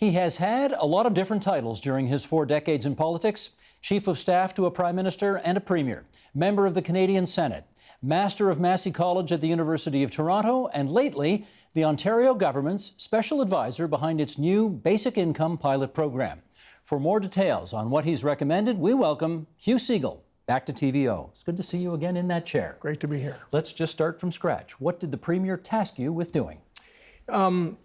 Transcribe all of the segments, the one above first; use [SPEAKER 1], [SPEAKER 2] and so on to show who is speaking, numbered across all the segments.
[SPEAKER 1] He has had a lot of different titles during his 4 decades in politics: Chief of Staff to a Prime Minister and a Premier, Member of the Canadian Senate, Master of Massey College at the University of Toronto, and lately, the Ontario government's special advisor behind its new basic income pilot program. For more details on what he's recommended, we welcome Hugh Segal back to TVO. It's good to see you again in that chair.
[SPEAKER 2] Great to be here.
[SPEAKER 1] Let's just start from scratch. What did the Premier task you with doing?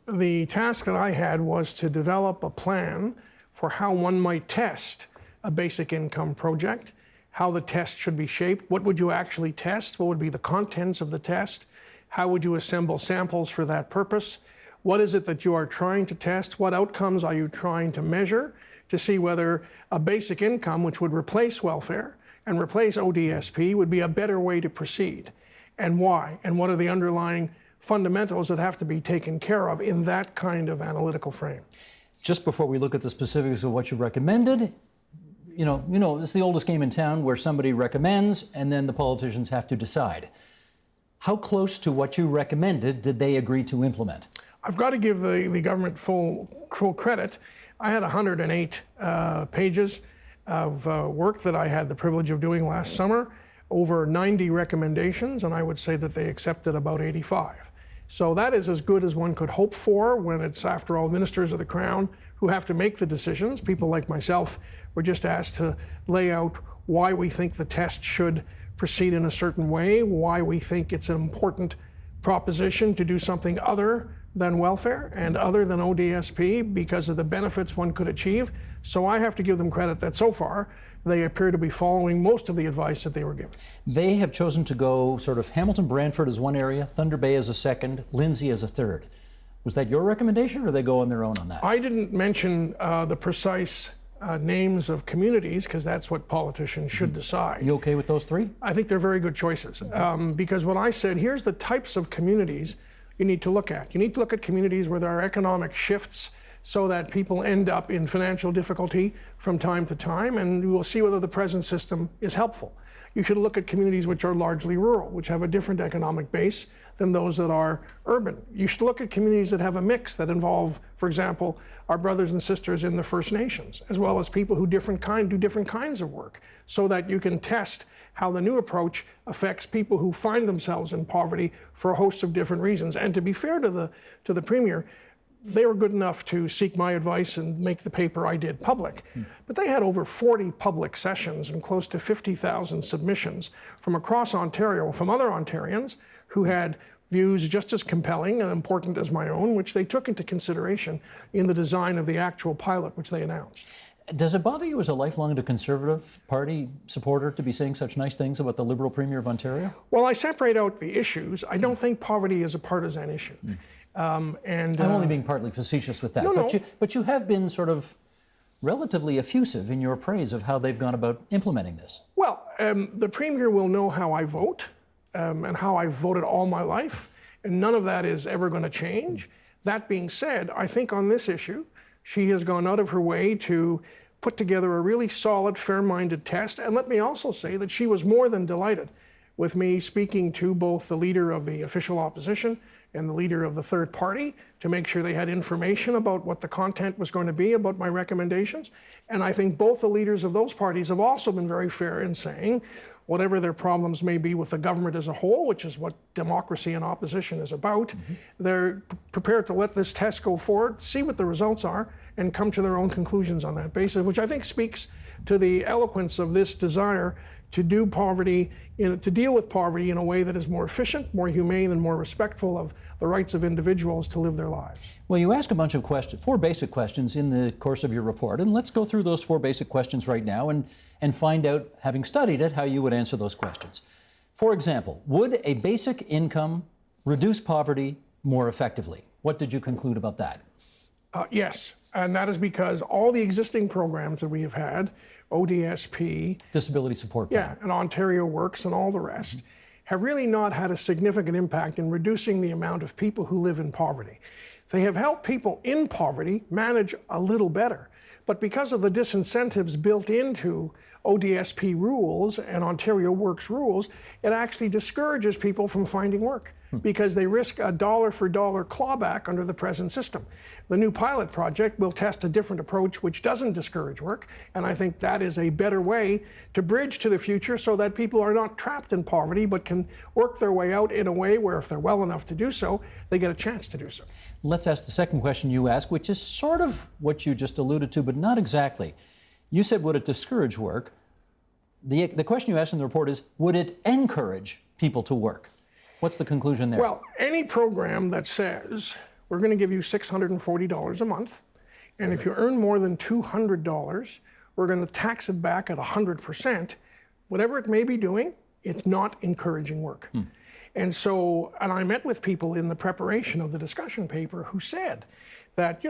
[SPEAKER 2] The task that I had was to develop a plan for how one might test a basic income project, how the test should be shaped, what would you actually test, what would be the contents of the test, how would you assemble samples for that purpose, what is it that you are trying to test, what outcomes are you trying to measure to see whether a basic income, which would replace welfare and replace ODSP, would be a better way to proceed, and why, and what are the underlying fundamentals that have to be taken care of in that kind of analytical frame.
[SPEAKER 1] Just before we look at the specifics of what you recommended, you know, it's the oldest game in town where somebody recommends and then the politicians have to decide. How close to what you recommended did they agree to implement? I've
[SPEAKER 2] got to give the government full credit. I had 108 pages of work that I had the privilege of doing last summer, over 90 recommendations, and I would say that they accepted about 85. So that is as good as one could hope for when it's, after all, ministers of the Crown who have to make the decisions. People like myself were just asked to lay out why we think the test should proceed in a certain way, why we think it's an important proposition to do something other than welfare and other than ODSP because of the benefits one could achieve. So I have to give them credit that so far they appear to be following most of the advice that they were given.
[SPEAKER 1] They have chosen to go sort of Hamilton Brantford as one area, Thunder Bay as a second, Lindsay as a third. Was that your recommendation, or they go on their own on that?
[SPEAKER 2] I didn't mention the precise names of communities because that's what politicians should decide.
[SPEAKER 1] You okay with those three?
[SPEAKER 2] I think they're very good choices because when I said, here's the types of communities you need to look at. You need to look at communities where there are economic shifts so that people end up in financial difficulty from time to time, and you will see whether the present system is helpful. You should look at communities which are largely rural, which have a different economic base than those that are urban. You should look at communities that have a mix that involve, for example, our brothers and sisters in the First Nations, as well as people who do different kinds of work, so that you can test how the new approach affects people who find themselves in poverty for a host of different reasons. And to be fair to the Premier, they were good enough to seek my advice and make the paper I did public. But they had over 40 public sessions and close to 50,000 submissions from across Ontario, from other Ontarians who had views just as compelling and important as my own, which they took into consideration in the design of the actual pilot, which they announced.
[SPEAKER 1] Does it bother you as a lifelong Conservative Party supporter to be saying such nice things about the Liberal Premier of Ontario?
[SPEAKER 2] Well, I separate out the issues. I don't think poverty is a partisan issue.
[SPEAKER 1] I'm only being partly facetious with that.
[SPEAKER 2] No.
[SPEAKER 1] But you have been sort of relatively effusive in your praise of how they've gone about implementing this.
[SPEAKER 2] Well, the Premier will know how I vote and how I've voted all my life, and none of that is ever going to change. That being said, I think on this issue, she has gone out of her way to put together a really solid, fair-minded test. And let me also say that she was more than delighted with me speaking to both the leader of the official opposition and the leader of the third party to make sure they had information about what the content was going to be about my recommendations. And I think both the leaders of those parties have also been very fair in saying, whatever their problems may be with the government as a whole, which is what democracy and opposition is about, they're prepared to let this test go forward, see what the results are, and come to their own conclusions on that basis, which I think speaks to the eloquence of this desire to deal with poverty in a way that is more efficient, more humane, and more respectful of the rights of individuals to live their lives.
[SPEAKER 1] Well, you ask a bunch of questions, 4 basic questions in the course of your report, and let's go through those 4 basic questions right now and find out, having studied it, how you would answer those questions. For example, would a basic income reduce poverty more effectively? What did you conclude about that?
[SPEAKER 2] Yes, and that is because all the existing programs that we have had, ODSP,
[SPEAKER 1] Disability Support Plan,
[SPEAKER 2] and Ontario Works and all the rest, have really not had a significant impact in reducing the amount of people who live in poverty. They have helped people in poverty manage a little better. But because of the disincentives built into ODSP rules and Ontario Works rules, it actually discourages people from finding work. because they risk a dollar for dollar clawback under the present system. The new pilot project will test a different approach which doesn't discourage work, and I think that is a better way to bridge to the future so that people are not trapped in poverty but can work their way out in a way where if they're well enough to do so, they get a chance to do so.
[SPEAKER 1] Let's ask the second question you asked, which is sort of what you just alluded to, but not exactly. You said, would it discourage work? The question you asked in the report is, would it encourage people to work? What's the conclusion there?
[SPEAKER 2] Well, any program that says we're going to give you $640 a month, and if you earn more than $200, we're going to tax it back at 100%, whatever it may be doing, it's not encouraging work. And so, and I met with people in the preparation of the discussion paper who said that,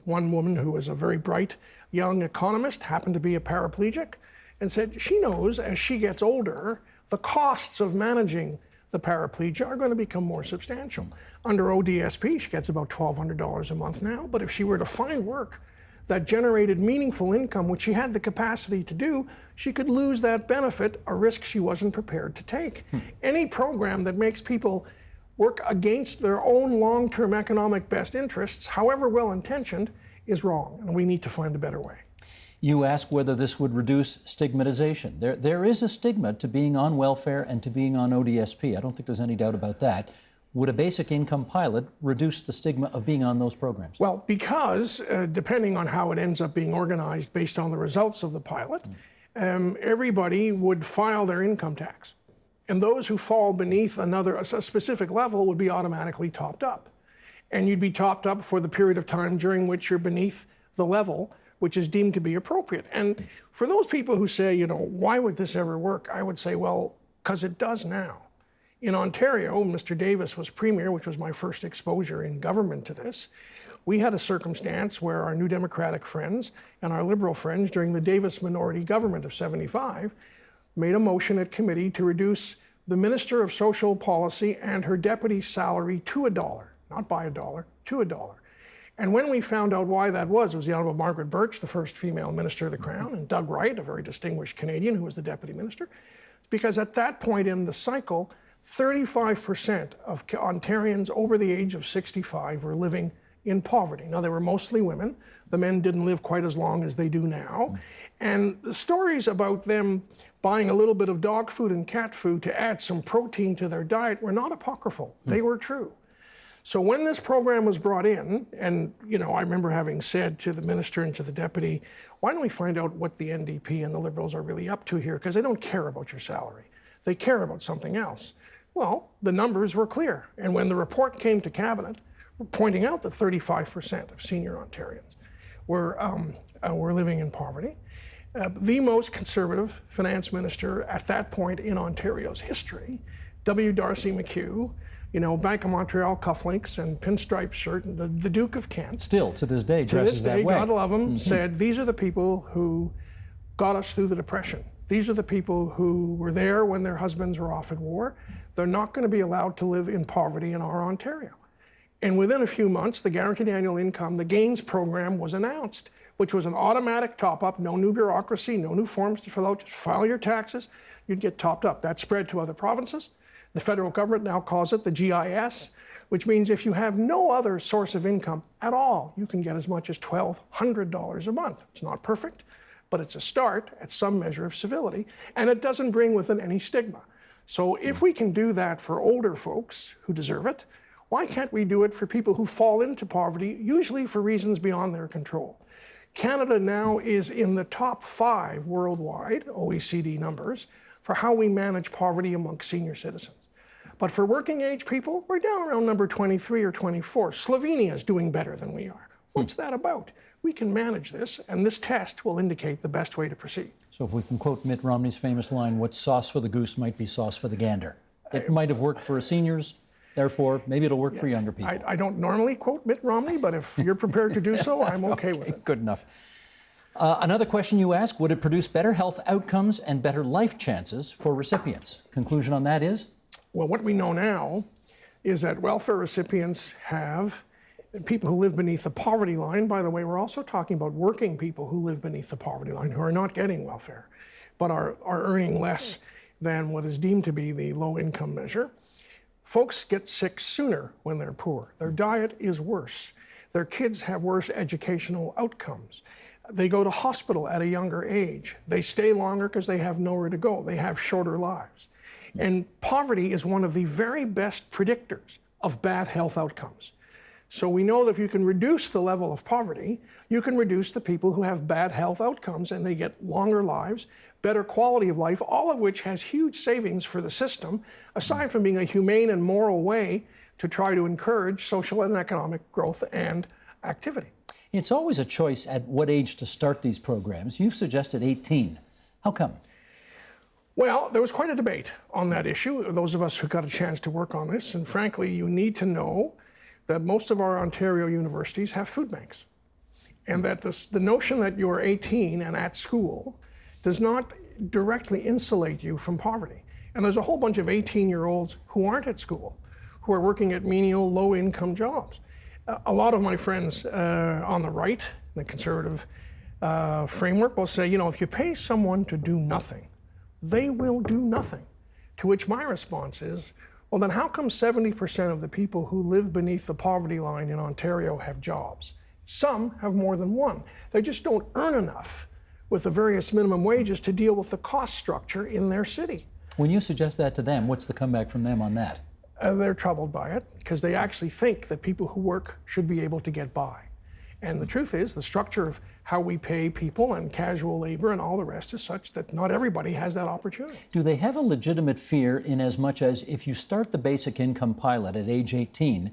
[SPEAKER 2] one woman who was a very bright young economist happened to be a paraplegic and said she knows as she gets older, the costs of managing the paraplegia are going to become more substantial. Under ODSP, she gets about $1,200 a month now, but if she were to find work that generated meaningful income, which she had the capacity to do, she could lose that benefit, a risk she wasn't prepared to take. Any program that makes people work against their own long-term economic best interests, however well-intentioned, is wrong, and we need to find a better way.
[SPEAKER 1] You ask whether this would reduce stigmatization. There is a stigma to being on welfare and to being on ODSP. I don't think there's any doubt about that. Would a basic income pilot reduce the stigma of being on those programs?
[SPEAKER 2] Well, because depending on how it ends up being organized based on the results of the pilot, everybody would file their income tax. And those who fall beneath a specific level would be automatically topped up. And you'd be topped up for the period of time during which you're beneath the level which is deemed to be appropriate. And for those people who say, why would this ever work? I would say, well, because it does now. In Ontario, Mr. Davis was Premier, which was my first exposure in government to this. We had a circumstance where our New Democratic friends and our Liberal friends during the Davis minority government of 75 made a motion at committee to reduce the Minister of Social Policy and her deputy's salary to $1, not by $1, to $1. And when we found out why that was, it was the Honourable Margaret Birch, the first female Minister of the Crown, and Doug Wright, a very distinguished Canadian who was the Deputy Minister, because at that point in the cycle, 35% of Ontarians over the age of 65 were living in poverty. Now, they were mostly women. The men didn't live quite as long as they do now. And the stories about them buying a little bit of dog food and cat food to add some protein to their diet were not apocryphal. They were true. So when this program was brought in, and I remember having said to the minister and to the deputy, why don't we find out what the NDP and the Liberals are really up to here? Because they don't care about your salary. They care about something else. Well, the numbers were clear. And when the report came to Cabinet, pointing out that 35% of senior Ontarians were living in poverty, the most conservative finance minister at that point in Ontario's history, W. Darcy McHugh, Bank of Montreal cufflinks and pinstripe shirt, and the Duke of Kent.
[SPEAKER 1] Still, to this day, dresses that way.
[SPEAKER 2] To this day, God love him, said, these are the people who got us through the Depression. These are the people who were there when their husbands were off at war. They're not going to be allowed to live in poverty in our Ontario. And within a few months, the Guaranteed Annual Income, the GAINS program, was announced, which was an automatic top-up, no new bureaucracy, no new forms to fill out, just file your taxes, you'd get topped up. That spread to other provinces. The federal government now calls it the GIS, which means if you have no other source of income at all, you can get as much as $1,200 a month. It's not perfect, but it's a start at some measure of civility, and it doesn't bring with it any stigma. So if we can do that for older folks who deserve it, why can't we do it for people who fall into poverty, usually for reasons beyond their control? Canada now is in the top 5 worldwide, OECD numbers, for how we manage poverty amongst senior citizens. But for working age people, we're down around number 23 or 24. Slovenia is doing better than we are. What's that about? We can manage this, and this test will indicate the best way to proceed.
[SPEAKER 1] So if we can quote Mitt Romney's famous line, what's sauce for the goose might be sauce for the gander. It might have worked for seniors, therefore maybe it'll work for younger people.
[SPEAKER 2] I don't normally quote Mitt Romney, but if you're prepared to do so, I'm okay with it.
[SPEAKER 1] Good enough. Another question you ask, would it produce better health outcomes and better life chances for recipients? Conclusion on that is?
[SPEAKER 2] Well, what we know now is that welfare recipients have people who live beneath the poverty line. By the way, we're also talking about working people who live beneath the poverty line, who are not getting welfare, but are earning less than what is deemed to be the low income measure. Folks get sick sooner when they're poor. Their diet is worse. Their kids have worse educational outcomes. They go to hospital at a younger age. They stay longer because they have nowhere to go. They have shorter lives. And poverty is one of the very best predictors of bad health outcomes. So we know that if you can reduce the level of poverty, you can reduce the people who have bad health outcomes, and they get longer lives, better quality of life, all of which has huge savings for the system, aside from being a humane and moral way to try to encourage social and economic growth and activity.
[SPEAKER 1] It's always a choice at what age to start these programs. You've suggested 18. How come?
[SPEAKER 2] Well, there was quite a debate on that issue, those of us who got a chance to work on this, and frankly, you need to know that most of our Ontario universities have food banks, and that the notion that you're 18 and at school does not directly insulate you from poverty. And there's a whole bunch of 18-year-olds who aren't at school, who are working at menial, low-income jobs. A lot of my friends on the right, the conservative framework, will say, you know, if you pay someone to do nothing, they will do nothing. To which my response is, well, then how come 70% of the people who live beneath the poverty line in Ontario have jobs? Some have more than one. They just don't earn enough with the various minimum wages to deal with the cost structure in their city.
[SPEAKER 1] When you suggest that to them, what's the comeback from them on that?
[SPEAKER 2] They're troubled by it because they actually think that people who work should be able to get by. And the truth is, the structure of how we pay people and casual labor and all the rest is such that not everybody has that opportunity.
[SPEAKER 1] Do they have a legitimate fear in as much as if you start the basic income pilot at age 18,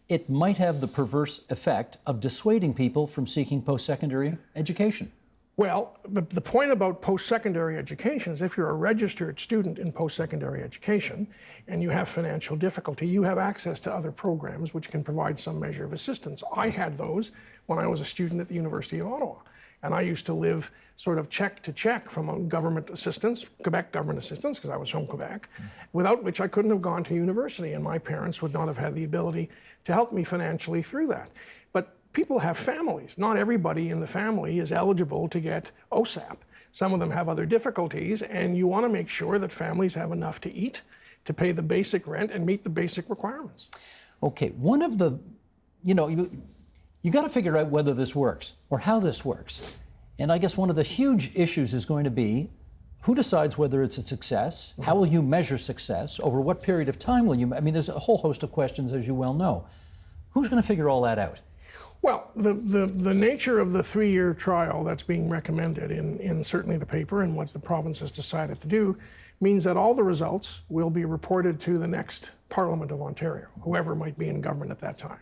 [SPEAKER 1] it might have the perverse effect of dissuading people from seeking post-secondary education?
[SPEAKER 2] Well, the point about post-secondary education is if you're a registered student in post-secondary education and you have financial difficulty, you have access to other programs which can provide some measure of assistance. I had those when I was a student at the University of Ottawa. And I used to live sort of check to check from government assistance, Quebec government assistance, because I was from Quebec, without which I couldn't have gone to university, and my parents would not have had the ability to help me financially through that. But people have families. Not everybody in the family is eligible to get OSAP. Some of them have other difficulties, and you want to make sure that families have enough to eat, to pay the basic rent, and meet the basic requirements.
[SPEAKER 1] Okay, one of the, you got to figure out whether this works or how this works. And I guess one of the huge issues is going to be who decides whether it's a success? How will you measure success? Over what period of time will you? I mean, there's a whole host of questions, as you well know. Who's going to figure all that out?
[SPEAKER 2] Well, the nature of the 3-year trial that's being recommended in certainly the paper and what the province has decided to do means that all the results will be reported to the next Parliament of Ontario, whoever might be in government at that time.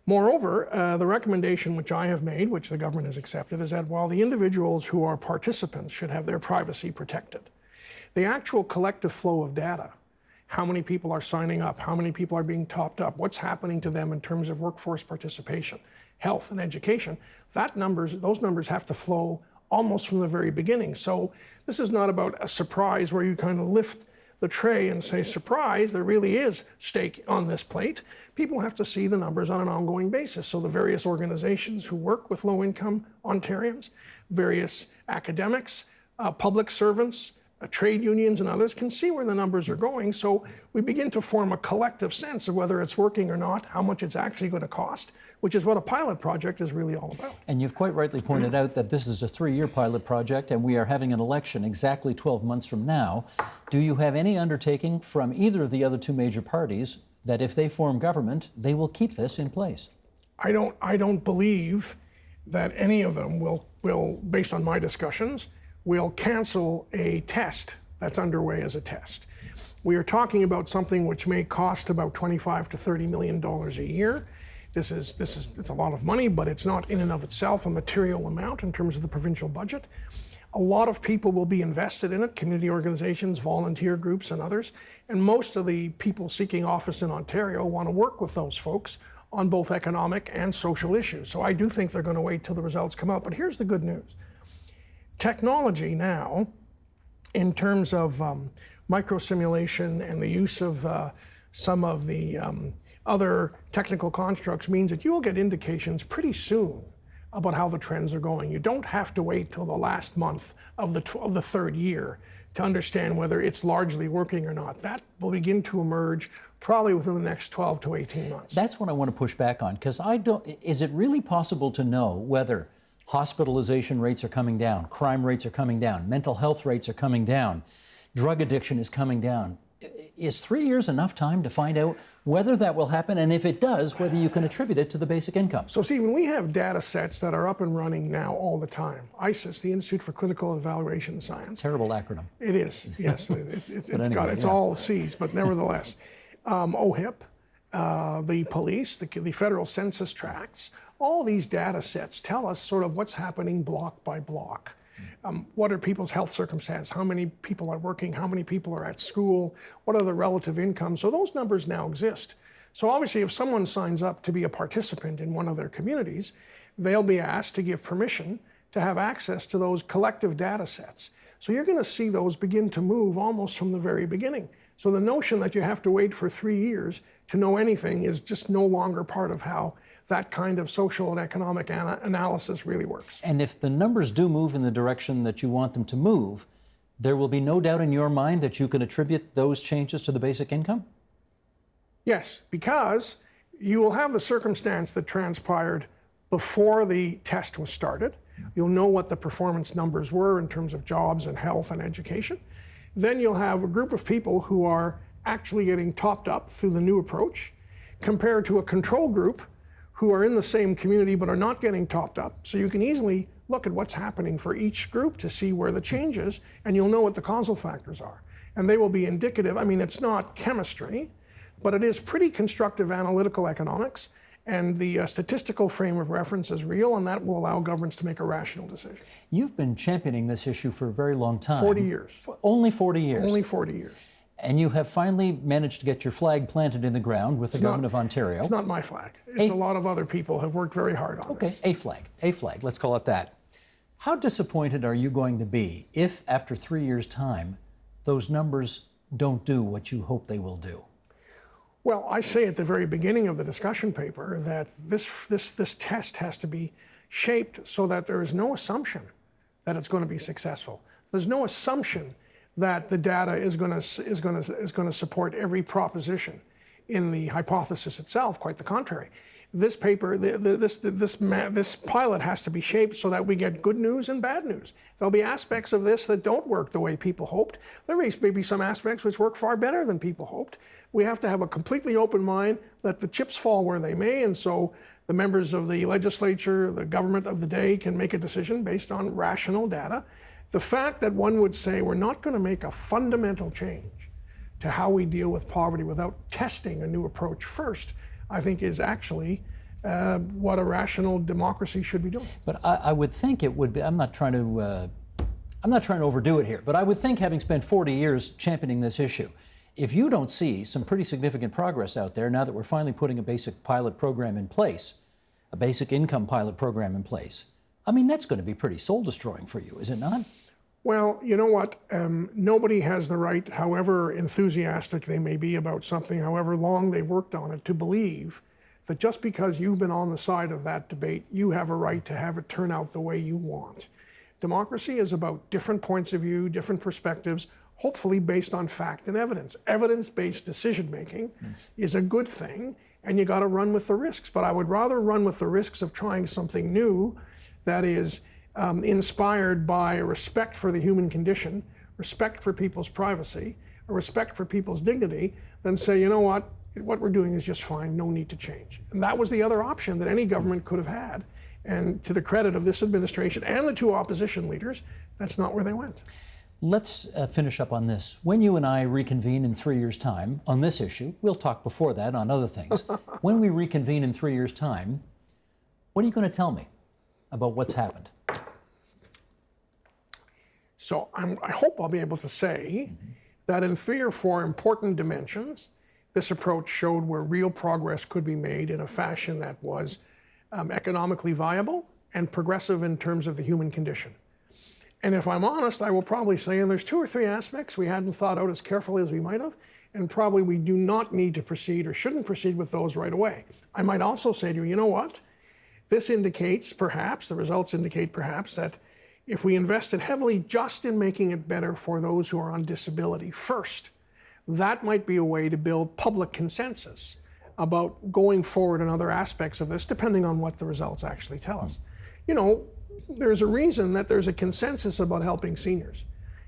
[SPEAKER 2] Moreover, the recommendation which I have made, which the government has accepted, is that while the individuals who are participants should have their privacy protected, the actual collective flow of data, how many people are signing up, how many people are being topped up, what's happening to them in terms of workforce participation, health and education, those numbers have to flow almost from the very beginning. So this is not about a surprise where you kind of lift the tray and say, surprise, there really is steak on this plate. People have to see the numbers on an ongoing basis. So the various organizations who work with low-income Ontarians, various academics, public servants, trade unions and others can see where the numbers are going. So we begin to form a collective sense of whether it's working or not, how much it's actually going to cost, which is what a pilot project is really all about.
[SPEAKER 1] And you've quite rightly pointed out that this is a 3-year pilot project and we are having an election exactly 12 months from now. Do you have any undertaking from either of the other two major parties that if they form government, they will keep this in place?
[SPEAKER 2] I don't believe that any of them will, based on my discussions, will cancel a test that's underway as a test. We are talking about something which may cost about $25 to $30 million a year. It's a lot of money, but it's not in and of itself a material amount in terms of the provincial budget. A lot of people will be invested in it, community organizations, volunteer groups, and others. And most of the people seeking office in Ontario want to work with those folks on both economic and social issues. So I do think they're going to wait till the results come out. But here's the good news. Technology now, in terms of microsimulation and the use of some of the other technical constructs, means that you will get indications pretty soon about how the trends are going. You don't have to wait till the last month of the 3rd year to understand whether it's largely working or not. That will begin to emerge probably within the next 12 to 18 months.
[SPEAKER 1] That's what I want to push back on, because is it really possible to know whether hospitalization rates are coming down, crime rates are coming down, mental health rates are coming down, drug addiction is coming down? Is 3 years enough time to find out whether that will happen, and if it does, whether you can attribute it to the basic income?
[SPEAKER 2] So, Stephen, we have data sets that are up and running now all the time. ICES, the Institute for Clinical Evaluation Science.
[SPEAKER 1] Terrible acronym.
[SPEAKER 2] It is, yes. It's
[SPEAKER 1] yeah.
[SPEAKER 2] all C's, but nevertheless. OHIP, the police, the federal census tracts, all these data sets tell us sort of what's happening block by block. What are people's health circumstances? How many people are working? How many people are at school? What are the relative incomes? So those numbers now exist. So obviously, if someone signs up to be a participant in one of their communities, they'll be asked to give permission to have access to those collective data sets. So you're going to see those begin to move almost from the very beginning. So the notion that you have to wait for 3 years to know anything is just no longer part of how that kind of social and economic analysis really works.
[SPEAKER 1] And if the numbers do move in the direction that you want them to move, there will be no doubt in your mind that you can attribute those changes to the basic income?
[SPEAKER 2] Yes, because you will have the circumstance that transpired before the test was started. You'll know what the performance numbers were in terms of jobs and health and education. Then you'll have a group of people who are actually getting topped up through the new approach compared to a control group who are in the same community but are not getting topped up. So you can easily look at what's happening for each group to see where the change is, and you'll know what the causal factors are. And they will be indicative. I mean, it's not chemistry, but it is pretty constructive analytical economics, and the statistical frame of reference is real, and that will allow governments to make a rational decision.
[SPEAKER 1] You've been championing this issue for a very long time.
[SPEAKER 2] 40 years.
[SPEAKER 1] Only 40 years.
[SPEAKER 2] Only 40 years.
[SPEAKER 1] And you have finally managed to get your flag planted in the ground with the government of Ontario.
[SPEAKER 2] It's not my flag. It's a lot of other people have worked very hard on this.
[SPEAKER 1] Okay, a flag, let's call it that. How disappointed are you going to be if, after 3 years' time, those numbers don't do what you hope they will do?
[SPEAKER 2] Well, I say at the very beginning of the discussion paper that this test has to be shaped so that there is no assumption that it's going to be successful. There's no assumption that the data is going to support every proposition in the hypothesis itself. Quite the contrary. This paper, this pilot has to be shaped so that we get good news and bad news. There'll be aspects of this that don't work the way people hoped. There may be some aspects which work far better than people hoped. We have to have a completely open mind, let the chips fall where they may, and so the members of the legislature, the government of the day can make a decision based on rational data. The fact that one would say we're not going to make a fundamental change to how we deal with poverty without testing a new approach first, I think is actually what a rational democracy should be doing.
[SPEAKER 1] But I would think it would be, I'm not trying to overdo it here, but I would think, having spent 40 years championing this issue, if you don't see some pretty significant progress out there now that we're finally putting a basic pilot program in place, a basic income pilot program in place, I mean, that's going to be pretty soul-destroying for you, is it not?
[SPEAKER 2] Well, you know what? Nobody has the right, however enthusiastic they may be about something, however long they've worked on it, to believe that just because you've been on the side of that debate, you have a right to have it turn out the way you want. Democracy is about different points of view, different perspectives, hopefully based on fact and evidence. Evidence-based decision-making is a good thing, and you got to run with the risks. But I would rather run with the risks of trying something new that is inspired by a respect for the human condition, respect for people's privacy, a respect for people's dignity, than say, you know what we're doing is just fine, no need to change. And that was the other option that any government could have had. And to the credit of this administration and the two opposition leaders, that's not where they went.
[SPEAKER 1] Let's finish up on this. When you and I reconvene in 3 years' time on this issue, we'll talk before that on other things. When we reconvene in 3 years' time, what are you going to tell me about what's happened?
[SPEAKER 2] So I hope I'll be able to say that in 3 or 4 important dimensions, this approach showed where real progress could be made in a fashion that was economically viable and progressive in terms of the human condition. And if I'm honest, I will probably say, and there's 2 or 3 aspects we hadn't thought out as carefully as we might have, and probably we do not need to proceed or shouldn't proceed with those right away. I might also say to you, you know what? This indicates perhaps, the results indicate perhaps that if we invested heavily just in making it better for those who are on disability first, that might be a way to build public consensus about going forward in other aspects of this, depending on what the results actually tell us. You know, there's a reason that there's a consensus about helping seniors,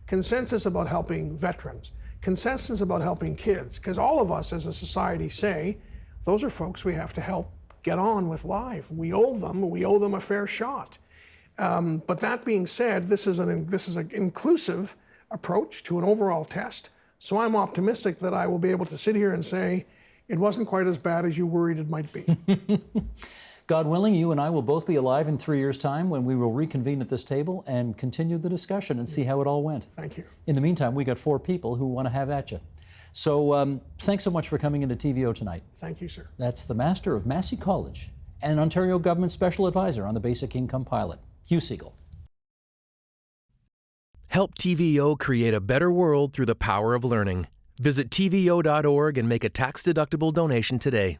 [SPEAKER 2] consensus about helping veterans, consensus about helping kids, because all of us as a society say, those are folks we have to help get on with life. We owe them a fair shot. But that being said, this is an inclusive approach to an overall test. So I'm optimistic that I will be able to sit here and say, it wasn't quite as bad as you worried it might be.
[SPEAKER 1] God willing, you and I will both be alive in 3 years' time when we will reconvene at this table and continue the discussion and see how it all went.
[SPEAKER 2] Thank you.
[SPEAKER 1] In the meantime, we got 4 people who want to have at you. So thanks so much for coming into TVO tonight.
[SPEAKER 2] Thank you, sir.
[SPEAKER 1] That's the Master of Massey College and Ontario Government Special Advisor on the Basic Income Pilot, Hugh Segal.
[SPEAKER 3] Help TVO create a better world through the power of learning. Visit TVO.org and make a tax-deductible donation today.